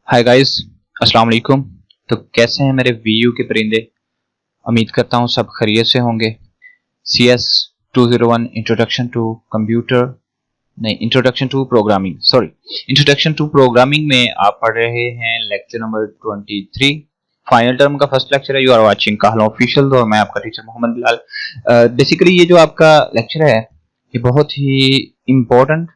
Hi guys, अस्सलाम वालेकुम। तो कैसे हैं मेरे वीयू के परिंदे? उम्मीद करता हूँ सब खैरियत से होंगे। CS 201 इंट्रोडक्शन टू कंप्यूटर नहीं introduction to programming introduction to programming में आप पढ़ रहे हैं लेक्चर नंबर 23। फाइनल टर्म का फर्स्ट लेक्चर है। यू आर वाचिंग काहला ऑफिशियल। तो मैं आपका टीचर मोहम्मद बिलाल। बेसिकली ये जो आपका लेक्चर है ये बहुत ही इम्पोर्टेंट,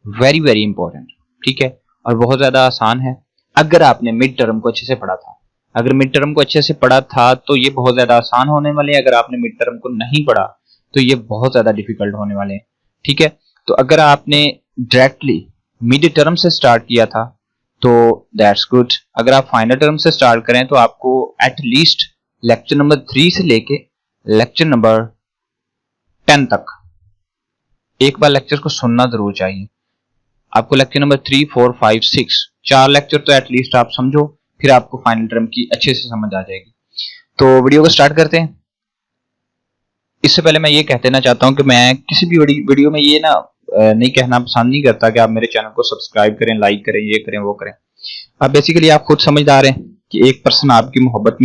वेरी वेरी इंपॉर्टेंट, ठीक है, और बहुत ज्यादा आसान है। अगर आपने मिड टर्म को अच्छे से पढ़ा था, अगर मिड टर्म को अच्छे से पढ़ा था तो ये बहुत ज्यादा आसान होने वाले हैं। अगर आपने मिड टर्म को नहीं पढ़ा तो ये बहुत ज्यादा डिफिकल्ट होने वाले हैं, ठीक है। तो अगर आपने डायरेक्टली मिड टर्म से स्टार्ट किया था तो दैट्स गुड। अगर आप फाइनल टर्म से स्टार्ट करें तो आपको एट लीस्ट लेक्चर नंबर 3 से लेके लेक्चर नंबर 10 तक एक बार लेक्चर को सुनना जरूर चाहिए। आपको लेक्चर नंबर 3, 4, 5, 6 4 लेक्चर तो एटलीस्ट आप समझो, फिर आपको फाइनल टर्म की अच्छे से समझ आ जाएगी। तो वीडियो को स्टार्ट करते हैं। इससे पहले मैं ये कह देना चाहता हूं कि मैं किसी भी वीडियो में ये नहीं कहना पसंद नहीं करता कि आप मेरे चैनल को सब्सक्राइब करें, लाइक करें, ये करें, वो करें। अब बेसिकली आप खुद समझदार हैं कि एक पर्सन आपकी मोहब्बत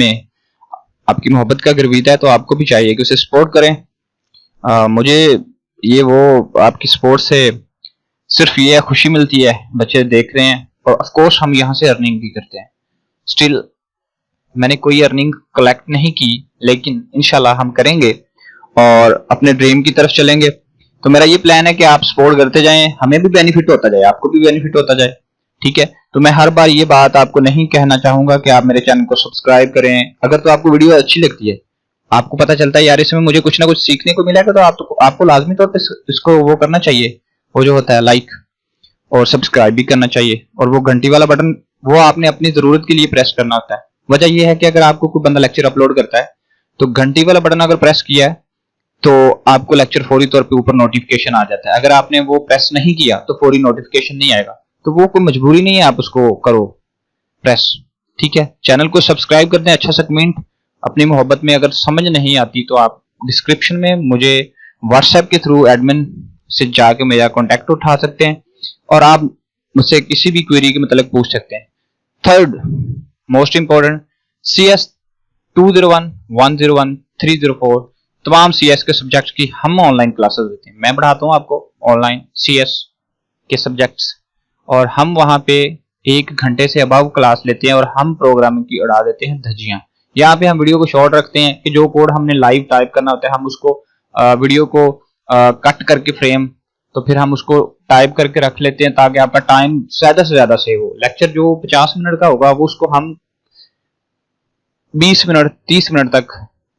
का गिरवीता है, तो आपको भी चाहिए कि उसे सपोर्ट करें। मुझे ये वो आपकी सपोर्ट से सिर्फ ये खुशी मिलती है, बच्चे देख रहे हैं, और ऑफ कोर्स हम यहाँ से अर्निंग भी करते हैं। स्टिल मैंने कोई अर्निंग कलेक्ट नहीं की, लेकिन इंशाल्लाह हम करेंगे और अपने ड्रीम की तरफ चलेंगे। तो मेरा ये प्लान है कि आप सपोर्ट करते जाएं, हमें भी बेनिफिट होता जाए, आपको भी बेनिफिट होता जाए, ठीक है। तो मैं हर बार ये बात आपको नहीं कहना चाहूंगा कि आप मेरे चैनल को सब्सक्राइब करें। अगर तो आपको वीडियो अच्छी लगती है, आपको पता चलता है यार इसमें मुझे कुछ ना कुछ सीखने को मिलेगा, तो आपको लाजमी तौर पर इसको वो करना चाहिए, वो जो होता है लाइक, और सब्सक्राइब भी करना चाहिए। और वो घंटी वाला बटन वो आपने अपनी जरूरत के लिए प्रेस करना होता है। वजह यह है कि अगर आपको कोई बंदा लेक्चर अपलोड करता है तो घंटी वाला बटन अगर प्रेस किया है तो आपको लेक्चर फौरी तौर पे ऊपर नोटिफिकेशन आ जाता है। अगर आपने वो प्रेस नहीं किया तो फौरी नोटिफिकेशन नहीं आएगा। तो वो कोई मजबूरी नहीं है, आप उसको करो प्रेस, ठीक है। चैनल को सब्सक्राइब कर दें, अच्छा सा कमेंट। अपनी मोहब्बत में अगर समझ नहीं आती तो आप डिस्क्रिप्शन में मुझे व्हाट्सएप के थ्रू एडमिन से जाके मेरा कॉन्टेक्ट उठा सकते हैं और आप मुझसे किसी भी क्वेरी के मतलब पूछ सकते हैं। थर्ड मोस्ट इंपॉर्टेंट, CS 201, 101, 304 तमाम CS के सब्जेक्ट्स की हम ऑनलाइन क्लासेस देते हैं। मैं पढ़ाता हूं आपको ऑनलाइन CS के सब्जेक्ट्स, और हम वहां पे 1 घंटे से अबव क्लास लेते हैं और हम प्रोग्रामिंग की उड़ा देते हैं धज्जियां। यहाँ पे हम वीडियो को शॉर्ट रखते हैं कि जो कोड हमने लाइव टाइप करना होता है हम उसको वीडियो को कट करके फ्रेम, तो फिर हम उसको टाइप करके रख लेते हैं ताकि आपका टाइम ज्यादा से ज्यादा सेव हो। लेक्चर जो 50 मिनट का होगा वो उसको हम 20 मिनट 30 मिनट तक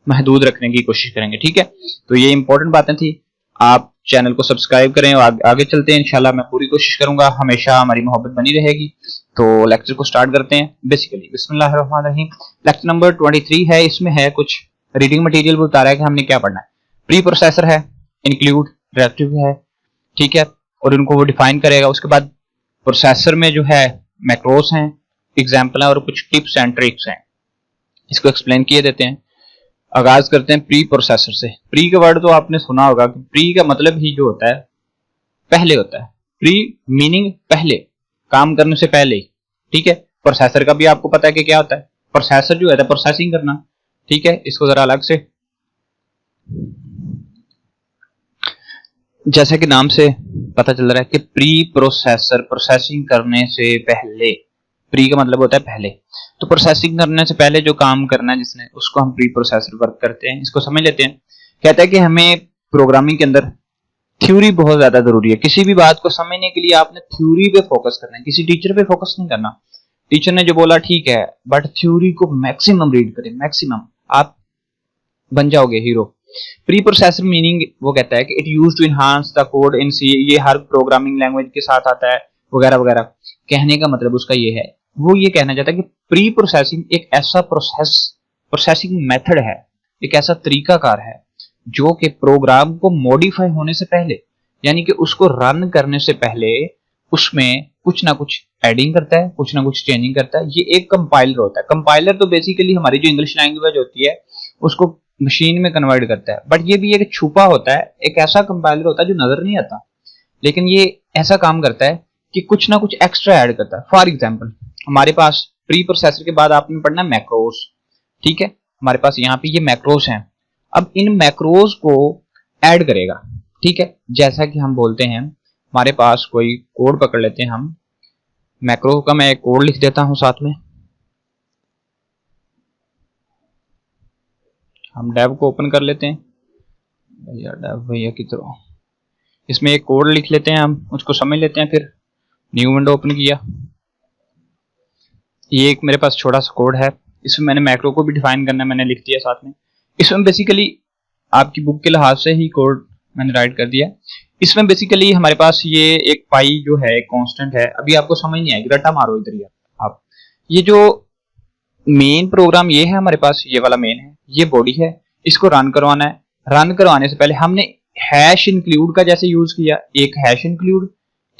महदूद रखने की कोशिश करेंगे, ठीक है। तो ये इंपॉर्टेंट बातें थी। आप चैनल को सब्सक्राइब करें और आगे चलते हैं। इंशाल्लाह मैं पूरी कोशिश करूंगा, हमेशा हमारी मोहब्बत बनी रहेगी। तो लेक्चर को स्टार्ट करते हैं। बेसिकली बिस्मिल्लाहिर्रहमानिर्रहीम। लेक्चर नंबर 23 है। इसमें है कुछ रीडिंग मटेरियल बता रहा है कि हमने क्या पढ़ना है। प्री प्रोसेसर है, इंक्लूड, डायरेक्टिव है, ठीक है, और उनको वो डिफाइन करेगा। उसके बाद प्रोसेसर में जो है मैक्रोस हैं, एग्जाम्पल है, और कुछ टिप्स एंड ट्रिक्स हैं, इसको एक्सप्लेन किए देते हैं। आगाज करते हैं प्री प्रोसेसर से। प्री का वर्ड तो आपने सुना होगा कि प्री का मतलब ही जो होता है पहले होता है। प्री मीनिंग पहले, काम करने से पहले, ठीक है। प्रोसेसर का भी आपको पता है कि क्या होता है। प्रोसेसर जो है प्रोसेसिंग करना, ठीक है। इसको जरा अलग से, जैसा कि नाम से पता चल रहा है कि प्री प्रोसेसर, प्रोसेसिंग करने से पहले। प्री का मतलब होता है पहले, तो प्रोसेसिंग करने से पहले जो काम करना है जिसने, उसको हम प्री प्रोसेसर वर्क करते हैं। इसको समझ लेते हैं। कहता है कि हमें प्रोग्रामिंग के अंदर थ्योरी बहुत ज्यादा जरूरी है। किसी भी बात को समझने के लिए आपने थ्योरी पे फोकस करना है, किसी टीचर पे फोकस नहीं करना। टीचर ने जो बोला ठीक है, बट थ्योरी को मैक्सिमम रीड करें, मैक्सिमम, आप बन जाओगे हीरो। प्री प्रोसेसर मीनिंग वो कहता है कि it used to enhance the code in C, ये हर प्रोग्रामिंग लैंग्वेज के साथ आता है वगैरह वगैरह। कहने का मतलब उसका ये है, वो ये कहना चाहता है कि प्री प्रोसेसिंग एक ऐसा प्रोसेसिंग मेथड है, एक ऐसा तरीकाकार है जो कि प्रोग्राम को मॉडिफाई होने से पहले, यानी कि उसको रन करने से पहले उसमें कुछ ना कुछ एडिंग करता है, कुछ ना कुछ चेंजिंग करता है। ये एक कंपाइलर होता है। कंपाइलर तो बेसिकली हमारी जो इंग्लिश लैंग्वेज होती है उसको मशीन में कन्वर्ट करता है, बट ये भी एक छुपा होता है, एक ऐसा कंपाइलर होता है जो नजर नहीं आता, लेकिन ये ऐसा काम करता है कि कुछ ना कुछ एक्स्ट्रा ऐड करता है। फॉर एग्जांपल हमारे पास प्री प्रोसेसर के बाद आपने पढ़ना मैक्रोस, ठीक है। हमारे पास यहाँ पे ये मैक्रोस हैं। अब इन मैक्रोस को ऐड करेगा, ठीक है। जैसा कि हम बोलते हैं, हमारे पास कोई कोड पकड़ लेते हैं हम, मैक्रो का मैं एक कोड लिख देता हूं साथ में। हम डेव को ओपन कर लेते हैं, भैया डेव भैया की तरह इसमें एक कोड लिख लेते हैं, हम उसको समझ लेते हैं। फिर न्यू विंडो ओपन किया, ये एक मेरे पास छोटा सा कोड है, इसमें मैंने मैक्रो को भी डिफाइन करना है, मैंने लिख दिया साथ में। इसमें बेसिकली आपकी बुक के लिहाज से ही कोड मैंने राइट कर दिया। इसमें बेसिकली हमारे पास ये एक पाई जो है एक कांस्टेंट है, अभी आपको समझ नहीं आएगी, रट्टा मारो इधर ही आप। ये जो मेन प्रोग्राम ये है हमारे पास, ये वाला मेन है, ये बॉडी है, इसको रन करवाना है। रन करवाने से पहले हमने हैश इंक्लूड का जैसे यूज किया, एक हैश इंक्लूड,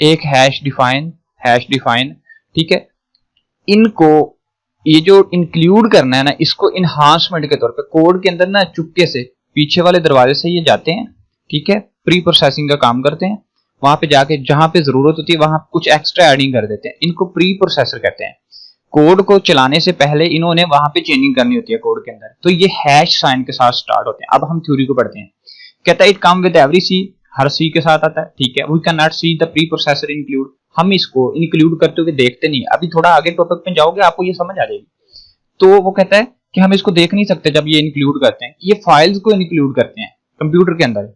एक हैश डिफाइन, ठीक है। इनको ये जो इंक्लूड करना है ना, इसको इन्हांसमेंट के तौर पे कोड के अंदर ना चुपके से पीछे वाले दरवाजे से ये जाते हैं, ठीक है, प्री प्रोसेसिंग का काम करते हैं। वहां पे जाके जहां पे जरूरत होती है वहां कुछ एक्स्ट्रा एडिंग कर देते हैं, इनको प्री प्रोसेसर कहते हैं। कोड को चलाने से पहले इन्होंने वहां पे चेंजिंग करनी होती है कोड के अंदर, तो ये हैश साइन के साथ स्टार्ट होते हैं। अब हम थ्योरी को पढ़ते हैं। कहता है it come with every C, हर सी के साथ आता है, ठीक है। We can not see the preprocessor include, हम इसको इंक्लूड करते हुए देखते नहीं। अभी थोड़ा आगे टॉपिक पे जाओगे आपको ये समझ आ जाएगी। तो वो कहता है कि हम इसको देख नहीं सकते जब ये इंक्लूड करते हैं, ये फाइल्स को इंक्लूड करते हैं कंप्यूटर के अंदर।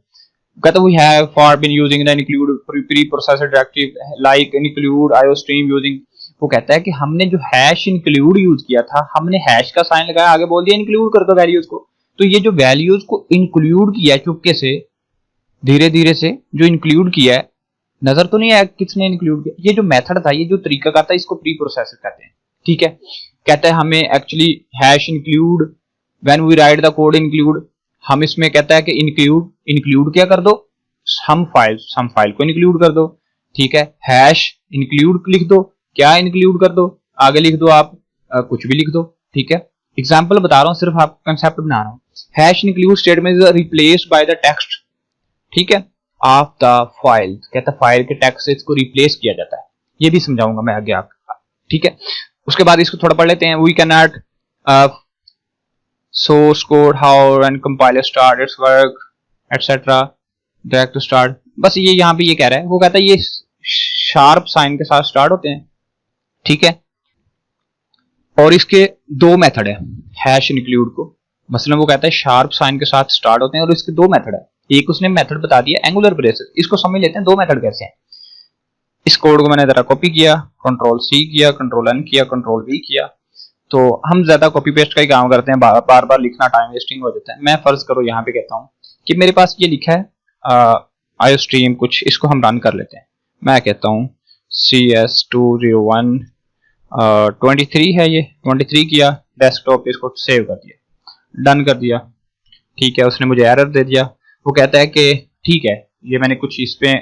कहता we have for been using the include preprocessor directive like include iostream using. वो कहता है कि हमने जो हैश इंक्लूड यूज किया था, हमने हैश का साइन लगाया, आगे बोल दिया इंक्लूड कर दो वैल्यूज को। तो ये जो वैल्यूज को इंक्लूड किया चुपके से, धीरे धीरे से जो इंक्लूड किया है, नजर तो नहीं आया किसने इंक्लूड किया। ये जो मेथड था, ये जो तरीका का था, इसको प्री प्रोसेसर कहते हैं, ठीक है। कहता है हमें actually hash include when we write the code include, हम इसमें कहता है कि इंक्लूड क्या कर दो, सम फाइल को इंक्लूड कर दो, ठीक है। हैश इंक्लूड लिख दो, क्या इंक्लूड कर दो, आगे लिख दो आप कुछ भी लिख दो, ठीक है। एग्जाम्पल बता रहा हूं, सिर्फ आप कंसेप्ट बना रहा हूं। Hash include statement is replaced by the text, ठीक है, ऑफ द फाइल। कहता है फाइल के टेक्स्ट से इसको रिप्लेस किया जाता है, ये भी समझाऊंगा मैं आगे आपको, ठीक है। उसके बाद इसको थोड़ा पढ़ लेते हैं। We can not source code how and compiler start its work etcetera direct to start. बस ये यहाँ पे ये कह रहा है, वो कहता है ये शार्प साइन के साथ स्टार्ट होते हैं, ठीक है। और इसके दो मेथड है हैश इंक्लूड को, मसलन वो कहता है शार्प साइन के साथ स्टार्ट होते हैं, और इसके दो मेथड है। एक उसने मेथड बता दिया एंगुलर ब्रेसेस, इसको समझ लेते हैं दो मेथड कैसे हैं। इस कोड को मैंने जरा कॉपी किया, कंट्रोल सी किया, कंट्रोल एन किया, कंट्रोल वी किया। तो हम ज्यादा कॉपी पेस्ट का ही काम करते हैं, बार बार लिखना टाइम वेस्टिंग हो जाता है। मैं फर्ज करो यहाँ पे कहता हूँ कि मेरे पास ये लिखा है आईओस्ट्रीम कुछ, इसको हम रन कर लेते हैं। मैं कहता हूँ CS201 23 है, ये 23 किया, डेस्कटॉप पे इसको सेव कर दिया, डन कर दिया, ठीक है। उसने मुझे एरर दे दिया। वो कहता है कि ठीक है, ये मैंने कुछ इस पे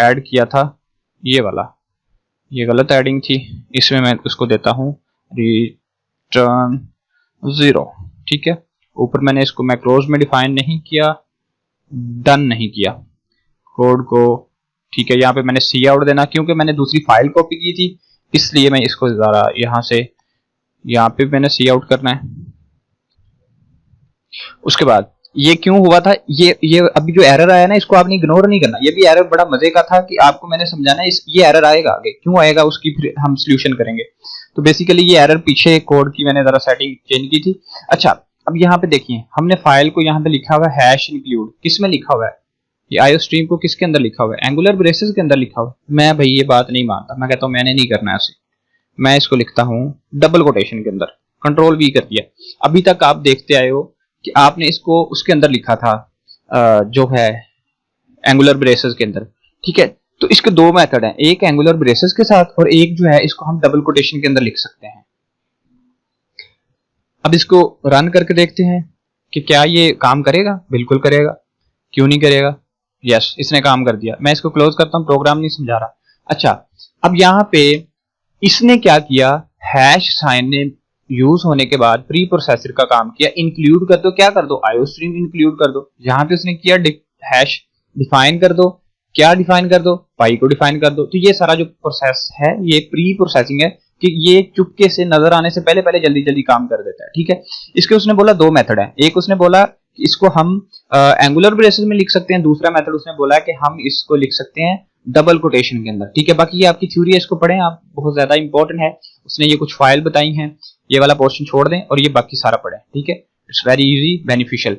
ऐड किया था, ये वाला, ये गलत एडिंग थी, इसमें मैं उसको देता हूँ रिटर्न 0, ठीक है। ऊपर मैंने इसको मैक्रोज में डिफाइन नहीं किया, डन नहीं किया कोड को, ठीक है। यहाँ पे मैंने सी आउट देना, क्योंकि मैंने दूसरी फाइल कॉपी की थी, इसलिए मैं इसको जरा यहाँ से यहाँ पे मैंने सी आउट करना है। उसके बाद ये क्यों हुआ था, ये अभी जो एरर आया ना, इसको आपने इग्नोर नहीं करना। ये भी एरर बड़ा मजे का था कि आपको मैंने समझाना है ये एरर आएगा, आगे क्यों आएगा उसकी फिर हम सोल्यूशन करेंगे। तो बेसिकली ये एरर पीछे कोड की मैंने जरा सेटिंग चेंज की थी। अच्छा, अब यहाँ पे देखिए, हमने फाइल को यहाँ पे लिखा हुआ है हैश इंक्लूड, किस में लिखा हुआ है, ये आईओस्ट्रीम को किसके अंदर लिखा हुआ है, एंगुलर ब्रेसेस के अंदर लिखा हुआ है। मैं भाई ये बात नहीं मानता, मैं कहता हूँ मैंने नहीं करना ऐसे, मैं इसको लिखता हूँ डबल कोटेशन के अंदर, कंट्रोल वी कर दिया। अभी तक आप देखते आए हो कि आपने इसको उसके अंदर लिखा था जो है एंगुलर ब्रेसेस के अंदर, ठीक है। तो इसके दो मेथड हैं, एक एंगुलर ब्रेसेस के साथ और एक जो है इसको हम डबल कोटेशन के अंदर लिख सकते हैं। अब इसको रन करके देखते हैं कि क्या ये काम करेगा। बिल्कुल करेगा, क्यों नहीं करेगा, यस इसने काम कर दिया। मैं इसको क्लोज करता हूं, प्रोग्राम नहीं समझा रहा। अच्छा, अब यहां पे इसने क्या किया, हैश साइन ने यूज होने के बाद प्री प्रोसेसर का काम किया, इंक्लूड कर दो, क्या कर दो, आईओस्ट्रीम इंक्लूड कर दो। यहां पे उसने किया हैश डिफाइन कर दो, क्या डिफाइन कर दो, पाई को डिफाइन कर दो। तो ये सारा जो प्रोसेस है ये प्री प्रोसेसिंग है। कि ये चुपके से नजर आने से पहले पहले जल्दी जल्दी काम कर देता है, ठीक है। इसके उसने बोला दो मेथड है, एक उसने बोला कि इसको हम एंगुलर ब्रेसेस में लिख सकते हैं, दूसरा मेथड उसने बोला कि हम इसको लिख सकते हैं डबल कोटेशन के अंदर, ठीक है। बाकी ये आपकी थ्योरी है, इसको पढ़ें आप, बहुत ज्यादा इंपॉर्टेंट है। उसने ये कुछ फाइल बताई हैं, ये वाला पोर्शन छोड़ दें और ये बाकी सारा पढ़ें, ठीक है। It's very easy, beneficial.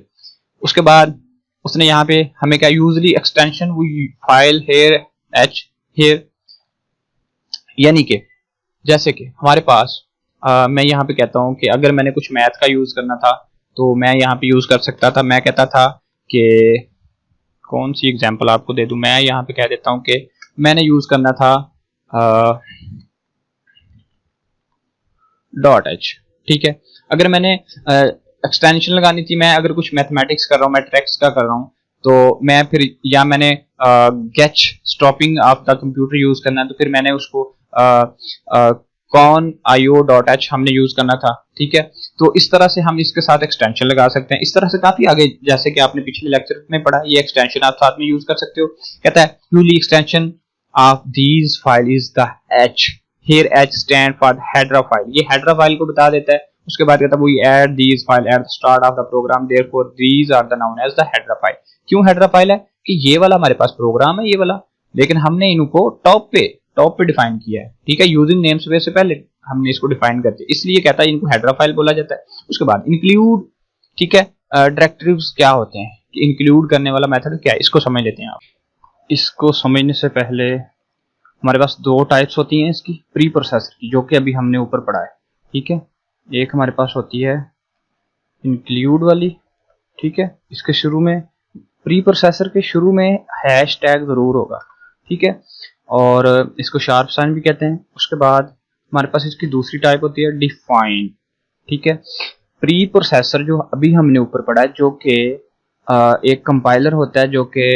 उसके बाद उसने यहाँ पे हमें क्या, usually extension we file here H here, यानी कि जैसे कि हमारे पास मैं यहाँ पे कहता हूँ कि अगर मैंने कुछ मैथ का यूज करना था तो मैं यहाँ पे यूज कर सकता था। मैं कहता था कि कौन सी एग्जांपल आपको दे दूं, मैं यहाँ पे कह देता हूँ कि मैंने यूज करना था डॉट एच, ठीक है। अगर मैंने एक्सटेंशन लगानी थी, मैं अगर कुछ मैथमेटिक्स कर रहा हूँ, मैं ट्रैक्स का कर रहा हूँ, तो मैं फिर या मैंने गेच stopping of the computer use करना है, तो फिर मैंने उसको कॉन आईओ डॉट एच हमने यूज करना था, ठीक है। तो इस तरह से हम इसके साथ एक्सटेंशन लगा सकते हैं, इस तरह से काफी आगे, जैसे कि आपने पिछले लेक्चर में पढ़ा, ये एक्सटेंशन आप साथ में यूज कर सकते हो। कहता है usually extension of these file is the H, here H stand for header file, ये हेडर फाइल को बता देता है। उसके बाद कहता है we add these file at the start of the program, therefore these are the known as the header file. क्यों हेडर फाइल है? कि ये वाला हमारे पास प्रोग्राम है, ये वाला, लेकिन हमने इनको टॉप पे डिफाइन किया है, ठीक है। यूजिंग नेम स्पेस से पहले हमने इसको डिफाइन कर दिया, इसलिए कहता है इनको हेडर फाइल बोला जाता है। उसके बाद इंक्लूड, ठीक है। डायरेक्टरीज क्या होते हैं, कि इंक्लूड करने वाला मेथड क्या है, इसको समझ लेते हैं आप। इसको समझने से पहले हमारे पास दो टाइप्स होती हैं इसकी, प्री प्रोसेसर की, जो कि अभी हमने ऊपर पढ़ा है, ठीक है। एक हमारे पास होती है इंक्लूड वाली, ठीक है। इसके शुरू में, प्री प्रोसेसर के शुरू में हैश टैग जरूर होगा, ठीक है, और इसको शार्प साइन भी कहते हैं। उसके बाद हमारे पास इसकी दूसरी टाइप होती है डिफाइन, ठीक है। प्री प्रोसेसर जो अभी हमने ऊपर पढ़ा है, जो कि एक कंपाइलर होता है जो कि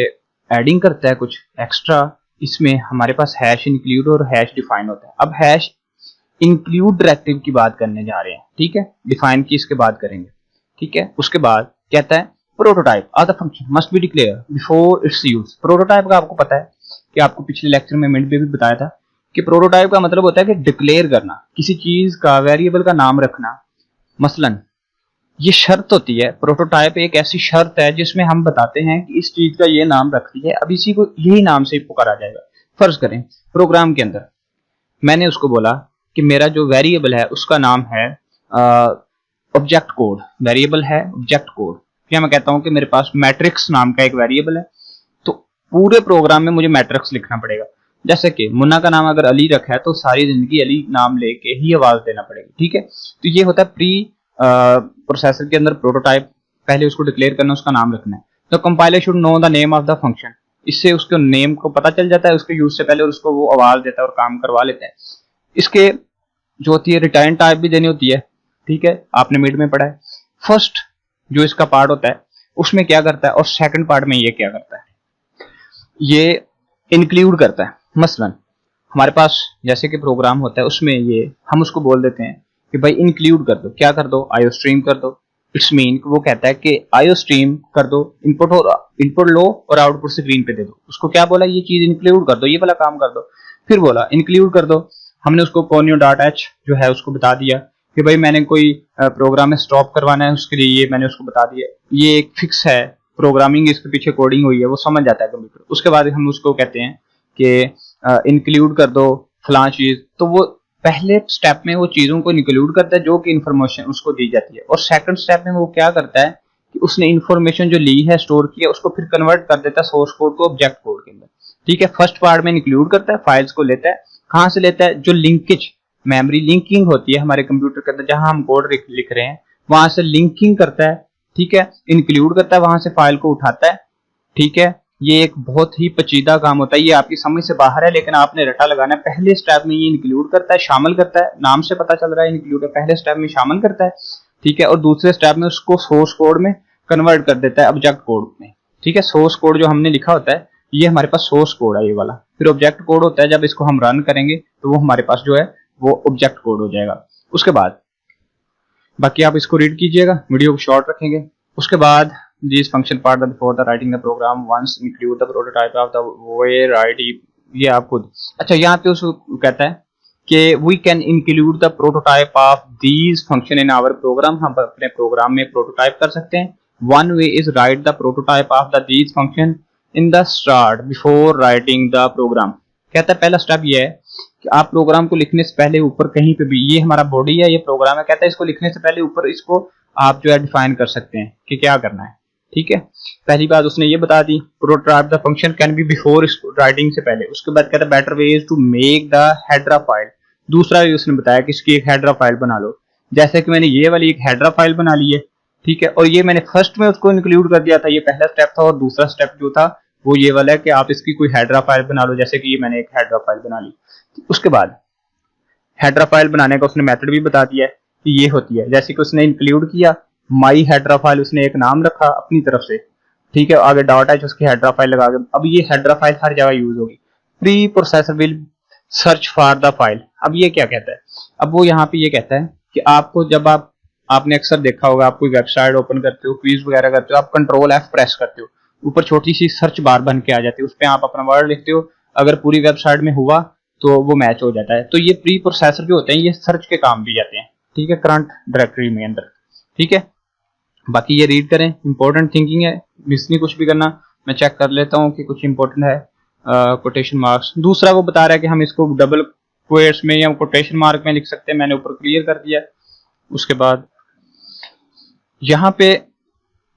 एडिंग करता है कुछ एक्स्ट्रा, इसमें हमारे पास हैश इंक्लूड और हैश डिफाइन होता है। अब हैश इंक्लूड डायरेक्टिव की बात करने जा रहे हैं, ठीक है। डिफाइन की इसके बाद करेंगे, ठीक है। उसके बाद कहता है prototype of the function must be declare before it's use. Prototype का आपको पता है कि आपको पिछले लेक्चर में मिनट पे भी बताया था कि प्रोटोटाइप का मतलब होता है कि डिक्लेयर करना, किसी चीज का, वेरिएबल का नाम रखना। मसलन ये शर्त होती है, प्रोटोटाइप एक ऐसी शर्त है जिसमें हम बताते हैं कि इस चीज का ये नाम रख दिया है, अब इसी को यही नाम से पुकारा जाएगा। फर्ज करें प्रोग्राम के अंदर मैंने उसको बोला कि मेरा जो वेरिएबल है उसका नाम है ऑब्जेक्ट कोड, वेरिएबल है ऑब्जेक्ट कोड। फिर मैं कहता हूं कि मेरे पास मैट्रिक्स नाम का एक वेरिएबल है, तो पूरे प्रोग्राम में मुझे मैट्रिक्स लिखना पड़ेगा। जैसे कि मुन्ना का नाम अगर अली रखा है तो सारी जिंदगी अली नाम लेके ही आवाज देना पड़ेगी, ठीक है। तो ये होता है प्री प्रोसेसर के अंदर प्रोटोटाइप, पहले उसको डिक्लेयर करना, उसका नाम रखना है। तो compiler should know the name of the function, इससे उसके नेम को पता चल जाता है उसके यूज से पहले, और उसको वो आवाज देता है और काम करवा लेता है। इसके जो होती है रिटर्न टाइप भी देनी होती है, ठीक है, आपने मिड में पढ़ा है। फर्स्ट जो इसका पार्ट होता है उसमें क्या करता है, और सेकंड पार्ट में ये क्या करता है, ये इंक्लूड करता है। मसलन हमारे पास जैसे कि प्रोग्राम होता है, उसमें ये हम उसको बोल देते हैं कि भाई इंक्लूड कर दो, क्या कर दो, आईओ स्ट्रीम कर दो। इट्स मीन वो कहता है कि आईओ स्ट्रीम कर दो, इनपुट लो और आउटपुट स्क्रीन पे दे दो। उसको क्या बोला, ये चीज इंक्लूड कर दो, ये वाला काम कर दो। फिर बोला इंक्लूड कर दो, हमने उसको conio डॉट एच जो है उसको बता दिया कि भाई मैंने कोई प्रोग्राम में स्टॉप करवाना है, उसके लिए ये मैंने उसको बता दिया। ये एक फिक्स है, प्रोग्रामिंग इसके पीछे कोडिंग हुई है, वो समझ जाता है कंप्यूटर। उसके बाद हम उसको कहते हैं कि इंक्लूड कर दो फलां चीज, तो वो पहले स्टेप में वो चीजों को इंक्लूड करता है जो कि इंफॉर्मेशन उसको दी जाती है, और सेकंड स्टेप में वो क्या करता है कि उसने इंफॉर्मेशन जो ली है, स्टोर की है, उसको फिर कन्वर्ट कर देता है सोर्स कोड को ऑब्जेक्ट कोड के अंदर, ठीक है। फर्स्ट पार्ट में इंक्लूड करता है, फाइल्स को लेता है, कहां से लेता है, जो लिंकेज मेमोरी लिंकिंग होती है हमारे कंप्यूटर के अंदर, जहां हम कोड लिख रहे हैं वहां से लिंकिंग करता है, ठीक है, इंक्लूड करता है, वहां से फाइल को उठाता है, ठीक है। ये एक बहुत ही पेचीदा काम होता है, ये आपकी समझ से बाहर है, लेकिन आपने रटा लगाना है। पहले स्टेप में ये इंक्लूड करता है, शामिल करता है, नाम से पता चल रहा है इंक्लूड है, पहले स्टेप में शामिल करता है, ठीक है, और दूसरे स्टेप में उसको सोर्स कोड में कन्वर्ट कर देता है, ऑब्जेक्ट कोड में, ठीक है। सोर्स कोड जो हमने लिखा होता है, ये हमारे पास सोर्स कोड है ये वाला, फिर ऑब्जेक्ट कोड होता है, जब इसको हम रन करेंगे तो वो हमारे पास जो है वो ऑब्जेक्ट कोड हो जाएगा। उसके बाद बाकी आप इसको रीड कीजिएगा, वीडियो को शॉर्ट रखेंगे। उसके बाद this function part before the writing the program once include the prototype of the where ID, ये आपको अच्छा यहाँ पे उसको कहता है कि we can include the prototype of these function in our program, हम अपने प्रोग्राम में प्रोटोटाइप कर सकते हैं। One way is write the prototype of the these function in the start before writing the program. कहता है पहला स्टेप ये है कि आप प्रोग्राम को लिखने से पहले ऊपर कहीं पे भी, ये हमारा बॉडी है, ये प्रोग्राम है, कहता है इसको लिखने से पहले ऊपर इसको आप जो है डिफाइन कर सकते हैं कि क्या करना है। ठीक है, पहली बात उसने ये बता दी, prototype the function can be before writing से पहले। उसके बाद कहता है better way is to make the header file. दूसरा भी उसने बताया कि इसकी एक हेडर फाइल बना लो, जैसे कि मैंने ये वाली एक हेडर फाइल बना ली है। ठीक है, और ये मैंने फर्स्ट में उसको इंक्लूड कर दिया था, ये पहला स्टेप था, और दूसरा स्टेप जो था वो ये वाला है कि आप इसकी कोई हेडर फाइल बना लो, जैसे कि ये मैंने एक हेडर फाइल बना ली। उसके बाद हेडर फाइल बनाने का उसने मेथड भी बता दिया है कि ये होती है, जैसे कि उसने इंक्लूड किया माई हेडर फाइल, उसने एक नाम रखा अपनी तरफ से। ठीक है, आगे डॉट है उसकी हेडर फाइल लगा के, अब ये हेडर फाइल हर जगह यूज होगी। Pre processor will search for the file. अब ये क्या कहता है, अब वो यहाँ पे ये कहता है कि आपको जब आपने अक्सर देखा होगा, आप कोई वेबसाइट ओपन करते हो, क्विज वगैरह करते हो, आप कंट्रोल F प्रेस करते हो, ऊपर छोटी सी सर्च बार बन के आ जाती है, उस पर आप अपना वर्ड लिखते हो, अगर पूरी वेबसाइट में हुआ तो वो मैच हो जाता है। तो ये प्री प्रोसेसर जो होते हैं ये सर्च के काम भी जाते हैं। ठीक है, करंट डायरेक्टरी में अंदर। ठीक है, बाकी ये रीड करें, इंपॉर्टेंट थिंकिंग है, मिस नहीं कुछ भी करना। मैं चेक कर लेता हूँ कि कुछ इंपॉर्टेंट है। कोटेशन मार्क्स, दूसरा वो बता रहा है कि हम इसको डबल क्वेट्स में या कोटेशन मार्क में लिख सकते हैं, मैंने ऊपर क्लियर कर दिया। उसके बाद यहाँ पे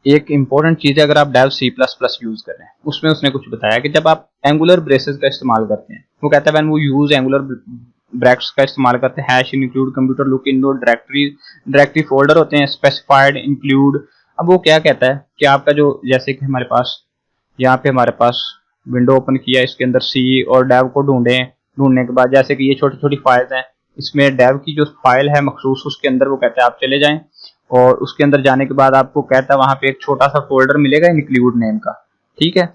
एक इंपॉर्टेंट चीज है, अगर आप डेव C++ यूज कर रहे हैं, उसमें उसने कुछ बताया कि जब आप एंगुलर ब्रेसेस का इस्तेमाल करते हैं, वो कहता है व्हेन वो यूज एंगुलर ब्रैकेट्स का इस्तेमाल करते हैं, hash include computer look in directory folder होते हैं, स्पेसिफाइड इंक्लूड। अब वो क्या कहता है कि आपका जो, जैसे कि हमारे पास यहाँ पे हमारे पास विंडो ओपन किया, इसके अंदर सी और डेव को ढूंढने के बाद जैसे कि ये छोटी छोटी फाइल्स हैं, इसमें डेव की जो फाइल है मखसूस, उसके अंदर वो कहता है आप चले जाएं, और उसके अंदर जाने के बाद आपको कहता है वहां पे एक छोटा सा फोल्डर मिलेगा इंक्लूड नेम का। ठीक है,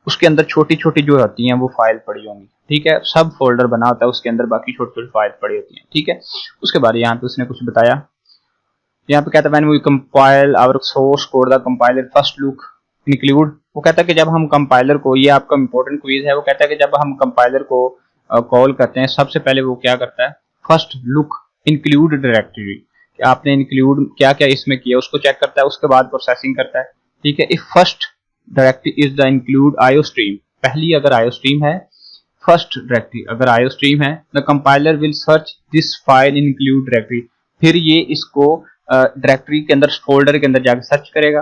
उसके अंदर छोटी छोटी जो होती हैं वो फाइल पड़ी होंगी। ठीक है, सब फोल्डर बना होता है, उसके अंदर बाकी छोटी छोटी फाइल पड़ी होती हैं। ठीक है, उसके बाद यहाँ पे उसने कुछ बताया, यहाँ पे कहता है when we compile our source code the compiler first look include. वो कहता है कि जब हम कंपाइलर को, ये आपका इंपॉर्टेंट क्विज है, वो कहता है कि जब हम कंपाइलर को कॉल करते हैं, सबसे पहले वो क्या करता है, फर्स्ट लुक इंक्लूड डायरेक्टरी, कि आपने इंक्लूड क्या क्या इसमें किया उसको चेक करता है, उसके बाद प्रोसेसिंग करता है। ठीक है, if first directory is the include IO stream, पहली अगर आईओ स्ट्रीम है, फर्स्ट डायरेक्टरी अगर आईओ स्ट्रीम है, the compiler will search this file in include directory, फिर ये इसको डायरेक्टरी के अंदर फोल्डर के अंदर जाकर सर्च करेगा।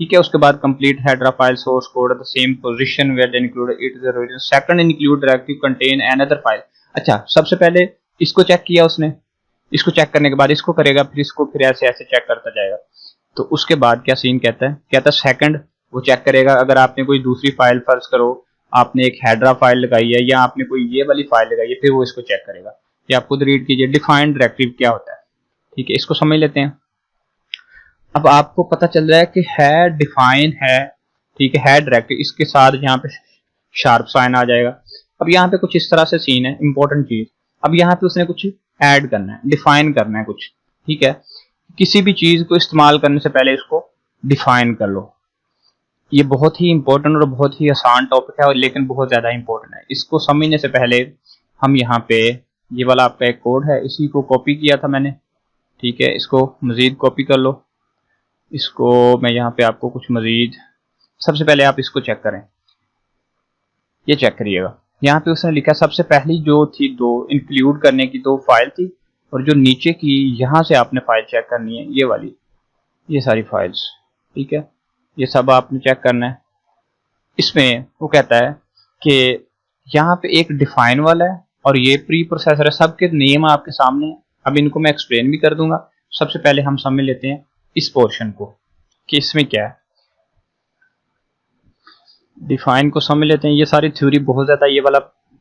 ठीक है, उसके बाद complete header file source code the same position where the include it is original, second include directory contain another file. अच्छा, सबसे पहले इसको चेक किया उसने, इसको चेक करने के बाद इसको करेगा, फिर इसको, फिर ऐसे ऐसे चेक करता जाएगा। तो उसके बाद क्या सीन कहता है, कहता है सेकंड वो चेक करेगा, अगर आपने कोई दूसरी फाइल, फर्ज करो आपने एक हेडर फाइल लगाई है या आपने कोई ये वाली फाइल लगाई है, फिर वो इसको चेक करेगा। ये आप खुद रीड कीजिए, डिफाइंड डायरेक्टरी क्या होता है। ठीक है, इसको समझ लेते हैं। अब आपको पता चल रहा है कि है डिफाइन है, ठीक है डायरेक्टरी, इसके साथ यहाँ पे शार्प साइन आ जाएगा। अब यहाँ पे कुछ इस तरह से सीन है, इंपॉर्टेंट चीज। अब यहाँ पे उसने कुछ ऐड करना है, डिफाइन करना है कुछ। ठीक है, किसी भी चीज को इस्तेमाल करने से पहले इसको डिफाइन कर लो। ये बहुत ही इंपॉर्टेंट और बहुत ही आसान टॉपिक है, और लेकिन बहुत ज्यादा इंपॉर्टेंट है। इसको समझने से पहले हम यहाँ पे, ये वाला आपका एक कोड है, इसी को कॉपी किया था मैंने। ठीक है, इसको मजीद कॉपी कर लो, इसको मैं यहाँ पे आपको कुछ मजीद, सबसे पहले आप इसको चेक करें, ये चेक करिएगा। यहाँ पे उसने लिखा सबसे पहली जो थी, दो इंक्लूड करने की दो फाइल थी, और जो नीचे की यहाँ से आपने फाइल चेक करनी है, ये वाली, ये सारी फाइल्स। ठीक है, ये सब आपने चेक करना है। इसमें वो कहता है कि यहाँ पे एक डिफाइन वाला है और ये प्री प्रोसेसर है, सबके नेम आपके सामने है। अब इनको मैं एक्सप्लेन भी कर दूंगा। सबसे पहले हम समझ लेते हैं इस पोर्शन को कि इसमें क्या है, डिफाइन को समझ लेते हैं। ये सारी थ्योरी बहुत ज्यादा, ये वाला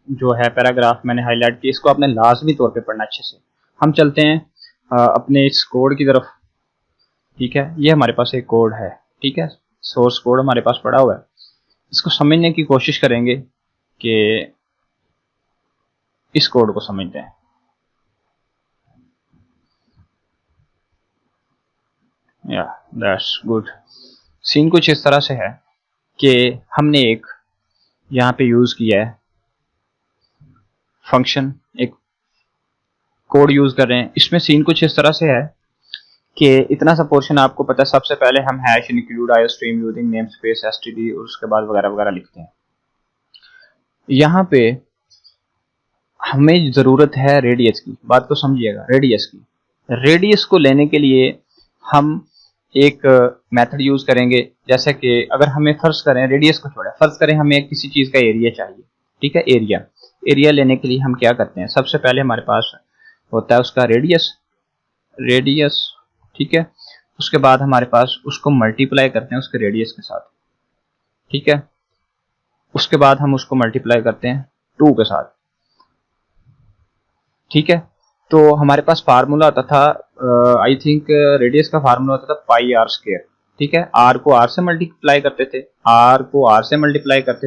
जो है पैराग्राफ मैंने हाईलाइट किया, इसको आपने लाजमी तौर पे पढ़ना अच्छे से। हम चलते हैं अपने इस कोड की तरफ। ठीक है, ये हमारे पास एक कोड है। ठीक है, सोर्स कोड हमारे पास पड़ा हुआ है, इसको समझने की कोशिश करेंगे कि इस कोड को समझते हैं। या दैट्स गुड। सीन कुछ इस तरह से है कि हमने एक यहाँ पे यूज किया है फंक्शन, एक कोड यूज कर रहे हैं। इसमें सीन कुछ इस तरह से है कि इतना सा पोर्शन आपको पता है, सबसे पहले हम हैश इंक्लूड आयो stream using name space STD और उसके बाद वगैरह वगैरह लिखते हैं। यहाँ पे हमें जरूरत है रेडियस की, बात को समझिएगा, रेडियस की। रेडियस को लेने के लिए हम एक मेथड यूज करेंगे, जैसे कि अगर हमें फर्ज करें, रेडियस को छोड़े, फर्ज करें हमें किसी चीज का एरिया चाहिए, ठीक है। एरिया लेने के लिए हम क्या करते हैं, सबसे पहले हमारे पास होता है उसका रेडियस, ठीक है। उसके बाद हमारे पास उसको मल्टीप्लाई करते हैं उसके रेडियस के साथ, ठीक है। उसके बाद हम उसको मल्टीप्लाई करते हैं 2 के साथ, ठीक है। तो हमारे पास फार्मूला होता था, आई थिंक रेडियस का फार्मूला होता था पाई आर स्क्वायर, ठीक है। आर को आर से मल्टीप्लाई करते